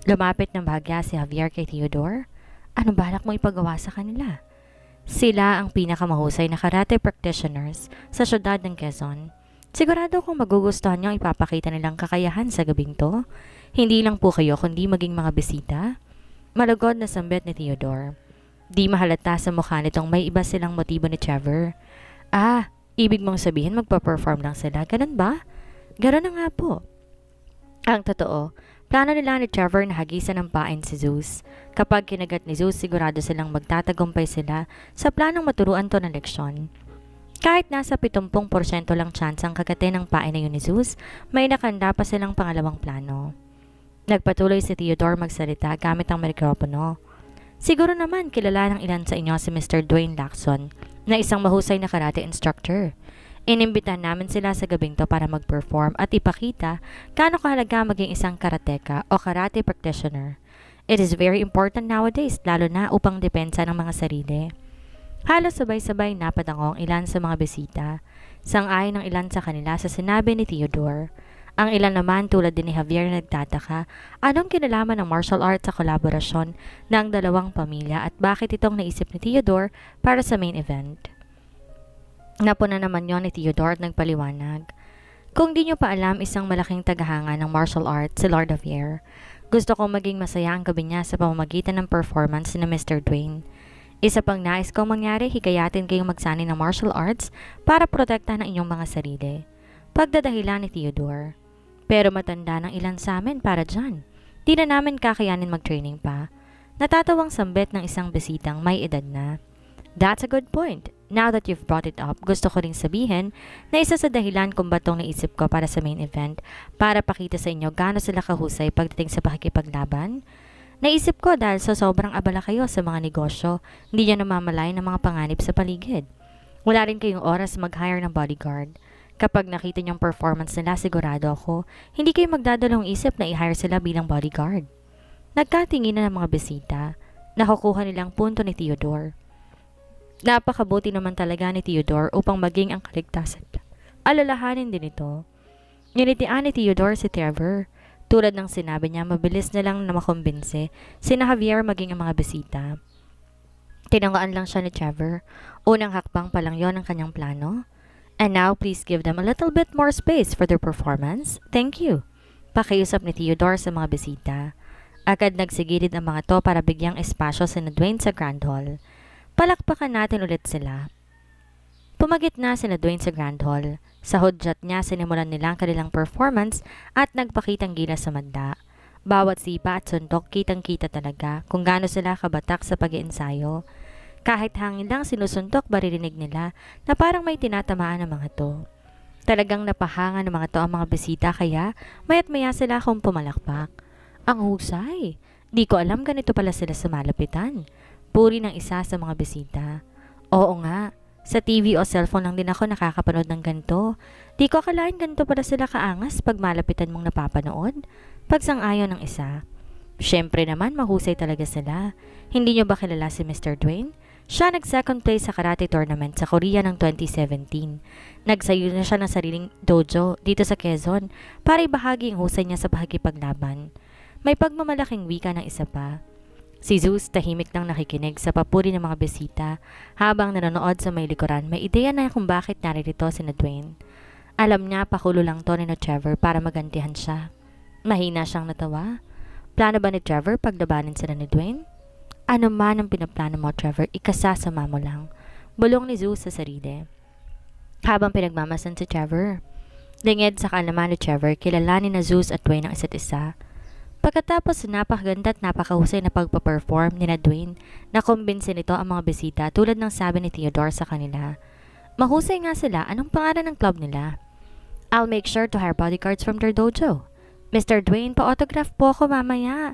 Lumapit ng bahagya si Javier kay Theodore. Ano balak mo ipagawa sa kanila? Sila ang pinakamahusay na karate practitioners sa syudad ng Quezon. Sigurado kung magugustuhan niyo ang ipapakita nilang kakayahan sa gabing to. Hindi lang po kayo kundi maging mga bisita. Malugod na sambit ni Theodore. Di mahalata sa mukha nitong may iba silang motibo ni Trevor. Ah, ibig mong sabihin magpa-perform lang sila, ganun ba? Ganun na nga po. Ang totoo, plano nila ni Trevor na hagisan ng pain si Zeus. Kapag kinagat ni Zeus, sigurado silang magtatagumpay sila sa planong maturuan to ng leksyon. Kahit nasa 70% lang chance ang kagatin ng pain na yun ni Zeus, may nakanda pa silang pangalawang plano. Nagpatuloy si Theodore magsalita gamit ang mikropono. Siguro naman kilala ng ilan sa inyo si Mr. Dwayne Lacson na isang mahusay na karate instructor. Inimbitahan namin sila sa gabing to para mag-perform at ipakita gaano kahalaga maging isang karateka o karate practitioner. It is very important nowadays, lalo na upang depensa ng mga sarili. Halos sabay-sabay napadango ang ilan sa mga bisita. Sang-ayon ng ilan sa kanila sa sinabi ni Theodore. Ang ilan naman tulad din ni Javier na nagtataka anong kinalaman ng martial arts sa kolaborasyon ng dalawang pamilya at bakit itong naisip ni Theodore para sa main event. Napuna naman yon ni Theodore at nagpaliwanag. Kung di nyo pa alam, isang malaking tagahanga ng martial arts si Lord Javier. Gusto kong maging masaya ang gabi niya sa pamamagitan ng performance ni Mr. Dwayne. Isa pang nais kong mangyari, hikayatin kayong magsani ng martial arts para protektahan ang inyong mga sarili. Pagdadahilan ni Theodore. Pero matanda ng ilan sa amin para dyan. Di na namin kakayanin mag-training pa. Natatawang sambit ng isang bisitang may edad na. That's a good point. Now that you've brought it up, gusto ko ring sabihin na isa sa dahilan kung batong naisip ko para sa main event para pakita sa inyo gaano sila kahusay pagdating sa pakikipaglaban. Naisip ko dahil sa sobrang abala kayo sa mga negosyo, hindi nyo namamalay ng mga panganib sa paligid. Wala rin kayong oras mag-hire ng bodyguard. Kapag nakita niyong performance nila, sigurado ako, hindi kayo magdadalawang isip na i-hire sila bilang bodyguard. Nagkatingin na ng mga bisita. Nakukuha nilang punto ni Theodore. Napakabuti naman talaga ni Theodore upang maging ang kaligtasan. Alalahanin din ito. Nginitian ni Theodore si Trevor. Tulad ng sinabi niya, mabilis na lang na makumbinse sina Javier maging ang mga bisita. Tinangaan lang siya ni Trevor. Unang hakbang pa lang yon ang kanyang plano. And now, please give them a little bit more space for their performance. Thank you. Pakiusap ni Theodore sa mga bisita. Agad nagsigilid ang mga to para bigyang espasyo si Dwayne sa Grand Hall. Palakpakan natin ulit sila. Pumagit na si Dwayne sa Grand Hall. Sa hudyat niya, sinimulan nila ang kanilang performance at nagpakitang gilas sa manda. Bawat sipa at suntok kitang-kita talaga kung gaano sila kabatak sa pag-iensayo. Kahit hangin lang sinusuntok, maririnig nila na parang may tinatamaan ng mga to. Talagang napahanga ng mga to ang mga bisita kaya mayat maya sila akong pumalakpak. Ang husay! Di ko alam ganito pala sila sa malapitan. Puri ng isa sa mga bisita. Oo nga, sa TV o cellphone lang din ako nakakapanood ng ganito. Di ko akalain ganito pala sila kaangas pag malapitan mong napapanood. Pagsang-ayon ng isa. Siyempre naman mahusay talaga sila. Hindi nyo ba kilala si Mr. Dwayne? Siya nag-second place sa karate tournament sa Korea ng 2017. Nagsayo na siya ng sariling dojo dito sa Quezon para ibahagi ang husay niya sa pakikipaglaban. May pagmamalaking wika ng isa pa. Si Zeus tahimik lang nakikinig sa papuri ng mga bisita habang nanonood sa may likuran. May ideya na kung bakit naririto si Dwayne. Alam niya pakulo lang to ni Trevor para magantihan siya. Mahina siyang natawa. Plano ba ni Trevor paglabanin sila ni Dwayne? Ano man ang pinaplano mo, Trevor, ikasasama mo lang. Bulong ni Zeus sa sarili. Habang pinagmamasan si Trevor. Lingid sa kaalaman ni Trevor, kilalanin na Zeus at Dwayne ang isa't isa. Pagkatapos napakaganda at napakahusay na pagpaperform ni Dwayne, nakumbinsin nito ang mga bisita tulad ng sabi ni Theodore sa kanila. Mahusay nga sila, anong pangalan ng club nila? I'll make sure to hire bodyguards from their dojo. Mr. Dwayne, pa-autograph po ako mamaya.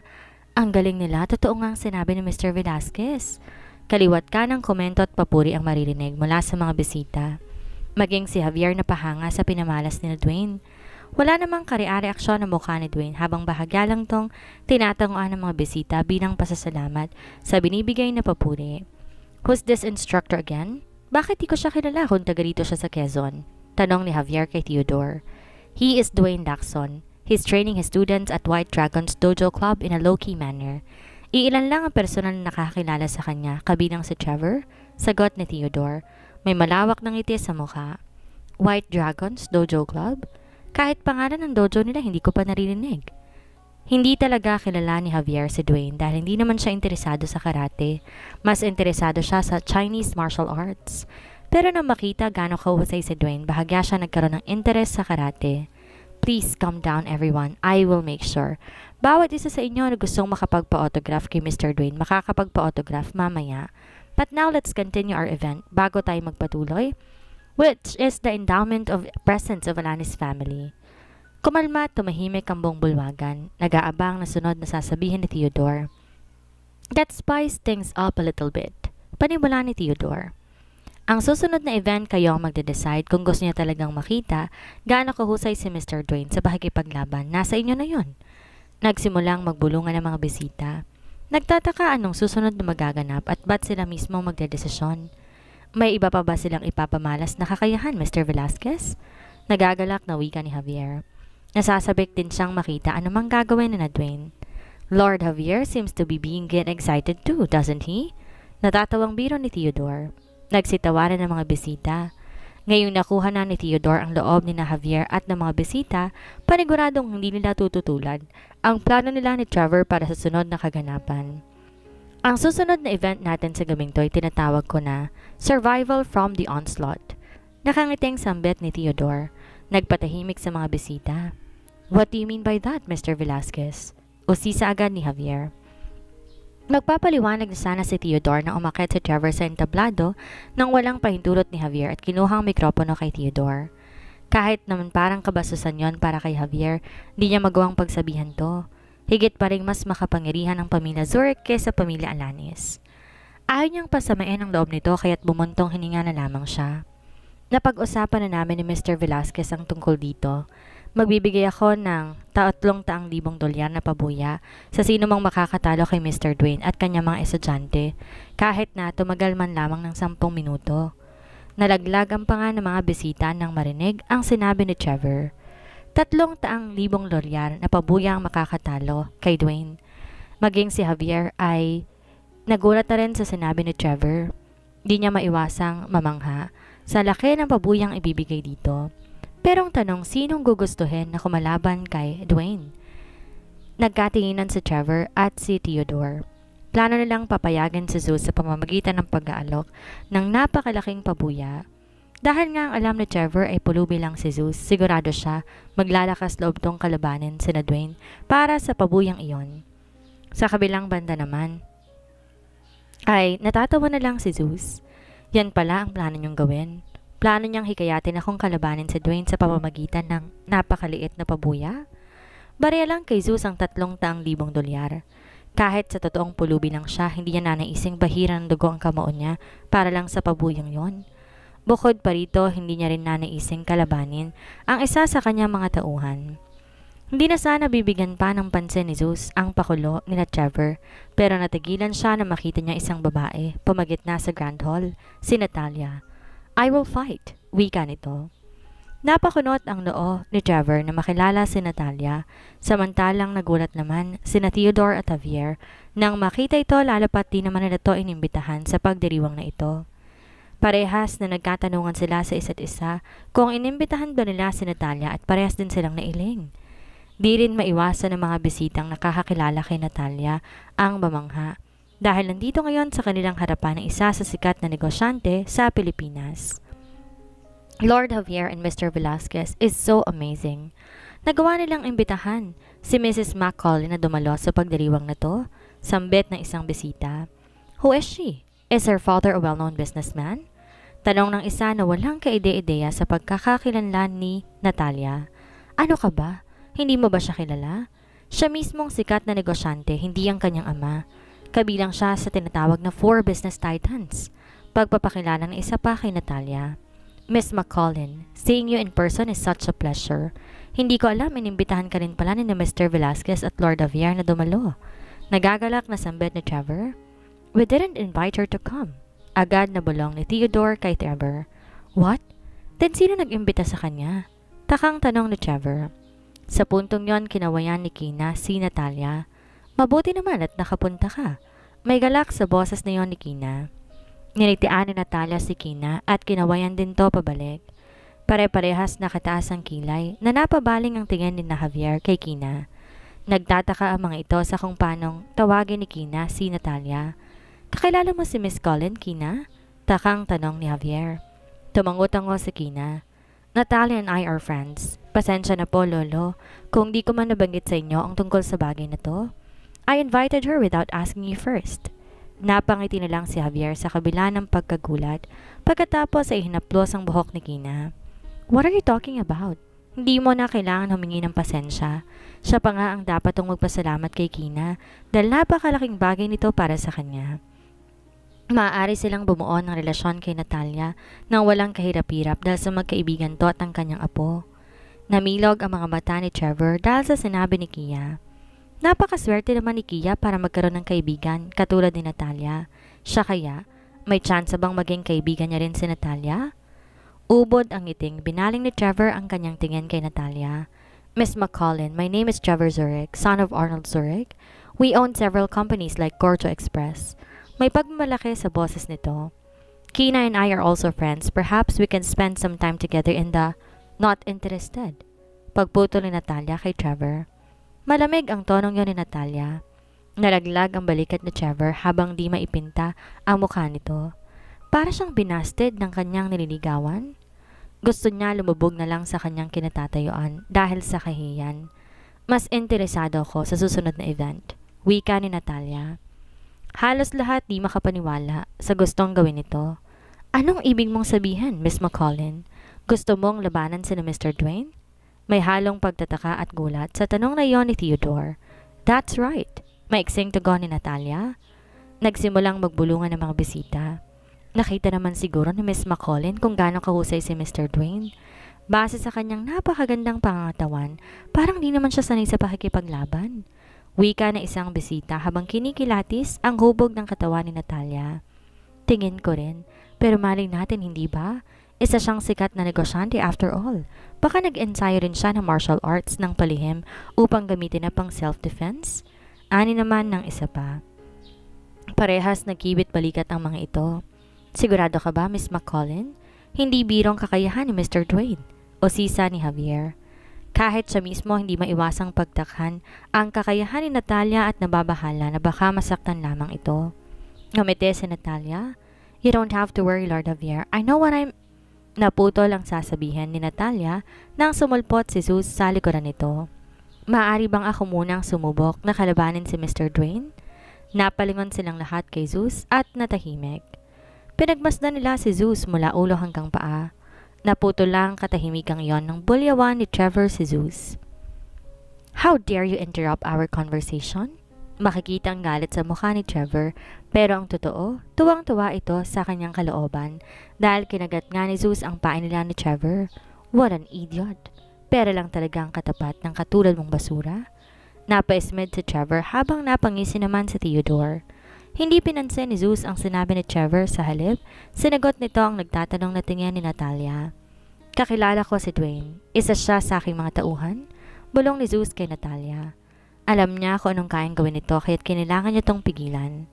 Ang galing nila, totoo nga ang sinabi ni Mr. Velasquez. Kaliwat ka ng komento at papuri ang maririnig mula sa mga bisita. Maging si Javier na pahanga sa pinamalas ni Dwayne. Wala namang kare-reaksyon ang mukha ni Dwayne habang bahagya lang tong tinatanguan ng mga bisita bilang pasasalamat sa binibigay na papuri. Who's this instructor again? Bakit di ko siya kilala kung taga rito siya sa Quezon? Tanong ni Javier kay Theodore. He is Dwayne Lacson. He's training his students at White Dragon's Dojo Club in a low-key manner. Iilan lang ang personal na nakakilala sa kanya, kabilang si Trevor, sagot ni Theodore. May malawak ng ngiti sa mukha. White Dragon's Dojo Club? Kahit pangalan ng dojo nila hindi ko pa naririnig. Hindi talaga kilala ni Javier si Dwayne dahil hindi naman siya interesado sa karate. Mas interesado siya sa Chinese martial arts. Pero nang makita gaano kahusay si Dwayne, bahagya siya nagkaroon ng interes sa karate. Please calm down everyone. I will make sure. Bawat isa sa inyo na gustong makapagpa-autograph kay Mr. Dwayne, makakapagpa-autograph mamaya. But now let's continue our event bago tayo magpatuloy, which is the endowment of presents of Alanis family. Kumalma at tumahimik ang buong bulwagan, nag-aabang na sunod na sasabihin ni Theodore. That spiced things up a little bit. Panimula ni Theodore. Ang susunod na event kayo ang magde-decide kung gusto niya talagang makita gaano kahusay si Mr. Dwayne sa pakikipaglaban. Nasa inyo na yon. Nagsimulang magbulungan ng mga bisita. Nagtataka anong susunod na magaganap at ba't sila mismo magdedesisyon. May iba pa ba silang ipapamalas na kakayahan, Mr. Velasquez? Nagagalak na wika ni Javier. Nasasabik din siyang makita anumang gagawin na Dwayne. Lord Javier seems to be being excited too, doesn't he? Natatawang biro ni Theodore. Nagsitawanan ng mga bisita. Ngayong nakuha na ni Theodore ang loob ni na Javier at ng mga bisita, paniguradong hindi nila tututulan ang plano nila ni Trevor para sa sunod na kaganapan. Ang susunod na event natin sa gabing to ay tinatawag ko na Survival from the Onslaught. Nakangiting sambit ni Theodore. Nagpatahimik sa mga bisita. What do you mean by that, Mr. Velasquez? Usisa agad ni Javier. Magpapaliwanag na sana si Theodore na umakyat si Trevor sa entablado nang walang pahintulot ni Javier at kinuhang mikropono kay Theodore. Kahit naman parang kabasusan yon para kay Javier, di niya magawang pagsabihan to. Higit pa rin mas makapangyarihan ang pamilya Zurich kaysa pamilya Alanis. Ayaw niyang pasamain ang loob nito kaya't bumuntong hininga na lamang siya. Napag-usapan na namin ni Mr. Velasquez ang tungkol dito. Magbibigay ako ng 300,000 dolyar na pabuya sa sino mang makakatalo kay Mr. Dwayne at kanyang mga estudyante, kahit na tumagal man lamang ng 10 minuto. Nalaglag ang panga ng mga bisita nang marinig ang sinabi ni Trevor. 300,000 dolyar na pabuya ang makakatalo kay Dwayne. Maging si Javier ay nagulat na rin sa sinabi ni Trevor. Di niya maiwasang mamangha sa laki ng pabuyang ibibigay dito. Pero ang tanong, sinong gugustuhin na kumalaban kay Dwayne? Nagkatinginan si Trevor at si Theodore. Plano nilang papayagan si Zeus sa pamamagitan ng pag-aalok ng napakalaking pabuya. Dahil nga ang alam ni Trevor ay pulubi lang si Zeus, sigurado siya maglalakas loob tong kalabanin si Dwayne para sa pabuyang iyon. Sa kabilang banda naman, ay natatawa na lang si Zeus. Yan pala ang plano niyong gawin. Plano niyang hikayatin akong kalabanin si Dwayne sa pamamagitan ng napakaliit na pabuya? Barya lang kay Zeus ang 300,000 dolyar. Kahit sa totoong pulubi lang siya, hindi niya nanaising bahiran ng dugo ang kamao niya para lang sa pabuyang yon. Bukod pa rito, hindi niya rin nanaising kalabanin ang isa sa kanyang mga tauhan. Hindi na sana bibigyan pa ng pansin ni Zeus ang pakulo ni Trevor, pero natigilan siya na makita niya isang babae, pumagitna sa Grand Hall, si Natalia. I will fight, wika nito. Napakunot ang noo ni Trevor na makilala si Natalia, samantalang nagulat naman sina Theodore at Javier nang makita ito lalo't di naman nila ito inimbitahan sa pagdiriwang na ito. Parehas na nagkatanungan sila sa isa't isa kung inimbitahan ba nila si Natalia at parehas din silang nailing. Di rin maiwasan ng mga bisitang nakakakilala kay Natalia ang mamangha dahil nandito ngayon sa kanilang harapan ang isa sa sikat na negosyante sa Pilipinas. Lord Javier and Mr. Velasquez is so amazing. Nagawa nilang imbitahan si Mrs. Macaulay na dumalo sa pagdiriwang na to, sambit ng isang bisita. Who is she? Is her father a well-known businessman? Tanong ng isa na walang kaide-ideya sa pagkakakilanlan ni Natalia. Ano ka ba? Hindi mo ba siya kilala? Siya mismong sikat na negosyante, hindi ang kanyang ama. Kabilang siya sa tinatawag na 4 business titans. Pagpapakilala ng isa pa kay Natalia. Miss McCollin, seeing you in person is such a pleasure. Hindi ko alam, inimbitahan ka rin pala ni Mr. Velasquez at Lord Javier na dumalo. Nagagalak na sambit ni Trevor. We didn't invite her to come. Agad na bulong ni Theodore kay Trevor. What? Then sino nag-imbita sa kanya? Takang tanong ni Trevor. Sa puntong yon, kinawayan ni Kina si Natalia. Mabuti naman at nakapunta ka. May galak sa boses na yon ni Kina. Nilitian ni Natalia si Kina at kinawayan din to pabalik. Pare-parehas nakataas ang kilay na napabaling ang tingin ni na Javier kay Kina. Nagtataka ang mga ito sa kung paanong tawagin ni Kina si Natalia. Kakilala mo si Miss Colin, Kina? Takang tanong ni Javier. Tumangot-tango si Kina. Natalia and I are friends. Pasensya na po, Lolo, kung di ko man nabanggit sa inyo ang tungkol sa bagay na to. I invited her without asking you first. Napangiti na lang si Javier sa kabila ng pagkagulat pagkatapos ay hinaplos ang buhok ni Kina. What are you talking about? Hindi mo na kailangan humingi ng pasensya. Siya pa nga ang dapat tong magpasalamat kay Kina dahil napakalaking bagay nito para sa kanya. Maaari silang bumuo ng relasyon kay Natalia nang walang kahirap-hirap dahil sa magkaibigan to at ang kanyang apo. Namilog ang mga mata ni Trevor dahil sa sinabi ni Kia. Napakaswerte naman ni Kia para magkaroon ng kaibigan katulad ni Natalia. Siya kaya, may chance bang maging kaibigan niya rin si Natalia? Ubod ang ngiting, binaling ni Trevor ang kanyang tingin kay Natalia. Miss McCollin, my name is Trevor Zurich, son of Arnold Zurich. We own several companies like Corto Express. May pagmamalaki sa boses nito. Kina and I are also friends. Perhaps we can spend some time together in the not interested. Pagputol ni Natalia kay Trevor. Malamig ang tonong yon ni Natalia. Nalaglag ang balikat ni Trevor habang di maipinta ang mukha nito. Para siyang binasted ng kanyang nililigawan. Gusto niya lumubog na lang sa kanyang kinatatayuan dahil sa kahiyan. Mas interesado ako sa susunod na event. Wika ni Natalia. Halos lahat di makapaniwala sa gustong gawin ito. Anong ibig mong sabihin, Miss McCollin? Gusto mong labanan si Mr. Dwayne? May halong pagtataka at gulat sa tanong na iyon ni Theodore. That's right. Maiksing tugon ni Natalia. Nagsimulang magbulungan ng mga bisita. Nakita naman siguro ni Miss McCollin kung gaano kahusay si Mr. Dwayne. Base sa kanyang napakagandang pangangatawan, parang di naman siya sanay sa pakikipaglaban. Wika na isang bisita habang kinikilatis ang hubog ng katawan ni Natalia. Tingin ko rin, pero maling natin hindi ba? Isa siyang sikat na negosyante after all. Baka nag-ensayo rin siya ng martial arts ng palihim upang gamitin na pang self-defense? Ani naman ng isa pa. Parehas nagkibit balikat ang mga ito. Sigurado ka ba, Miss McCollin? Hindi birong kakayahan ni Mr. Dwayne o sisa ni Javier. Kahit siya mismo hindi maiwasang pagtakhan ang kakayahan ni Natalia at nababahala na baka masaktan lamang ito. Ngumiti si Natalia. You don't have to worry, Lord Javier. I know what I'm... Naputol ang sasabihin ni Natalia nang sumulpot si Zeus sa likuran nito. Maaari bang ako munang sumubok na kalabanin si Mr. Dwayne? Napalingon silang lahat kay Zeus at natahimik. Pinagmasdan nila si Zeus mula ulo hanggang paa. Naputol lang katahimikang iyon ng bulyawan ni Trevor si Zeus. How dare you interrupt our conversation? Makikita ang galit sa mukha ni Trevor, pero ang totoo, tuwang-tuwa ito sa kanyang kalooban dahil kinagat nga ni Zeus ang paa nila ni Trevor. What an idiot! Pero lang talagang katapat ng katulad mong basura. Napaismid si Trevor habang napangisi naman si Theodore. Hindi pinansin ni Zeus ang sinabi ni Trevor, sa halip, sinagot nito ang nagtatanong na tingin ni Natalia. Kakilala ko si Dwayne. Isa siya sa aking mga tauhan. Bulong ni Zeus kay Natalia. Alam niya kung anong kayang gawin nito kaya't kailangan niya tong pigilan.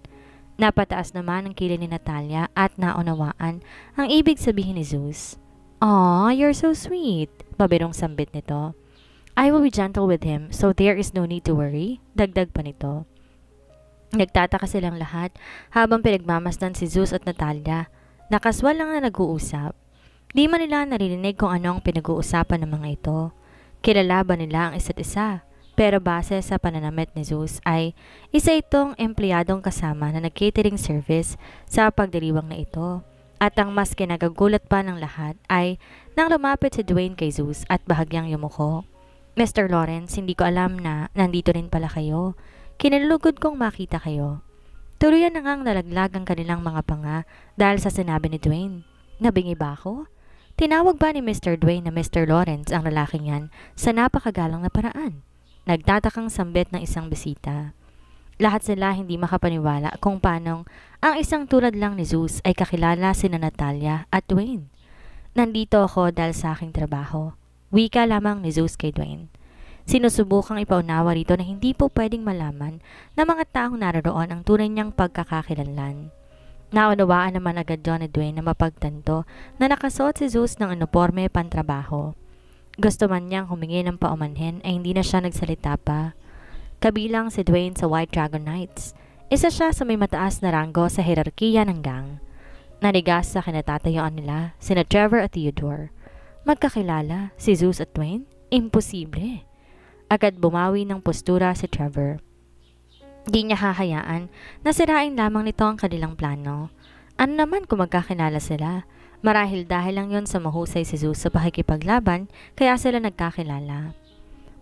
Napataas naman ang kilay ni Natalia at naunawaan ang ibig sabihin ni Zeus. Aw, you're so sweet. Pabirong sambit nito. I will be gentle with him so there is no need to worry. Dagdag pa nito. Nagtataka silang lahat habang pinagmamasdan si Zeus at Natalia. Nakaswal lang na nag-uusap. Di man nila naririnig kung anong pinag-uusapan ng mga ito. Kilala ba nila ang isa't isa? Pero base sa pananamit ni Zeus ay isa itong empleyadong kasama na nag-catering service sa pagdiriwang na ito. At ang mas kinagagulat pa ng lahat ay nang lumapit si Dwayne kay Zeus at bahagyang yumuko. Mr. Lawrence, hindi ko alam na nandito rin pala kayo. Kinalugod kong makita kayo. Tuluyan na ngang nalaglag ang kanilang mga panga dahil sa sinabi ni Dwayne. Nabingi ba ako? Tinawag ba ni Mr. Dwayne na Mr. Lawrence ang lalaking yan sa napakagalang na paraan? Nagtatakang sambit ng isang bisita. Lahat sila hindi makapaniwala kung paanong ang isang tulad lang ni Zeus ay kakilala sina Natalia at Dwayne. Nandito ako dahil sa aking trabaho. Wika lamang ni Zeus kay Dwayne. Sinusubukang ipaunawa rito na hindi po pwedeng malaman ng mga taong naroon ang tunay niyang pagkakakilanlan. Naunawaan naman agad John ni Dwayne na mapagtanto na nakasuot si Zeus ng uniforme pantrabaho. Gusto man niyang humingi ng paumanhin ay hindi na siya nagsalita pa. Kabilang si Dwayne sa White Dragon Knights. Isa siya sa may mataas na ranggo sa hierarkiya ng gang. Nanigas sa kinatatayuan nila, sina Trevor at Theodore. Magkakilala, si Zeus at Dwayne? Imposible. Agad bumawi ng postura si Trevor. Di niya hahayaan na sirain lamang nito ang kanilang plano. Ano naman kung magkakilala sila? Marahil dahil lang yon sa mahusay si Zeus sa pakikipaglaban, kaya sila nagkakilala.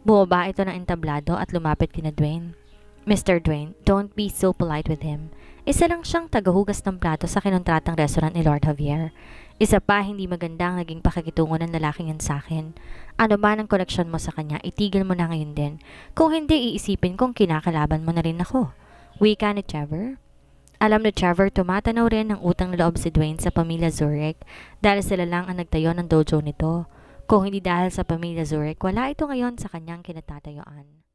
Bumaba ito ng entablado at lumapit kina Dwayne. Mr. Dwayne, don't be so polite with him. Isa lang siyang tagahugas ng plato sa kinontratang restaurant ni Lord Javier. Isa pa, hindi maganda ang naging pakikitungo ng lalaking yan sa akin. Ano man ang koneksyon mo sa kanya, itigil mo na ngayon din. Kung hindi, iisipin kung kinakalaban mo na rin ako. Wika ni Trevor. Alam ni Trevor, tumatanaw rin ng utang na loob si Dwayne sa pamilya Zurich dahil sila lang ang nagtayo ng dojo nito. Kung hindi dahil sa pamilya Zurich, wala ito ngayon sa kanyang kinatatayuan.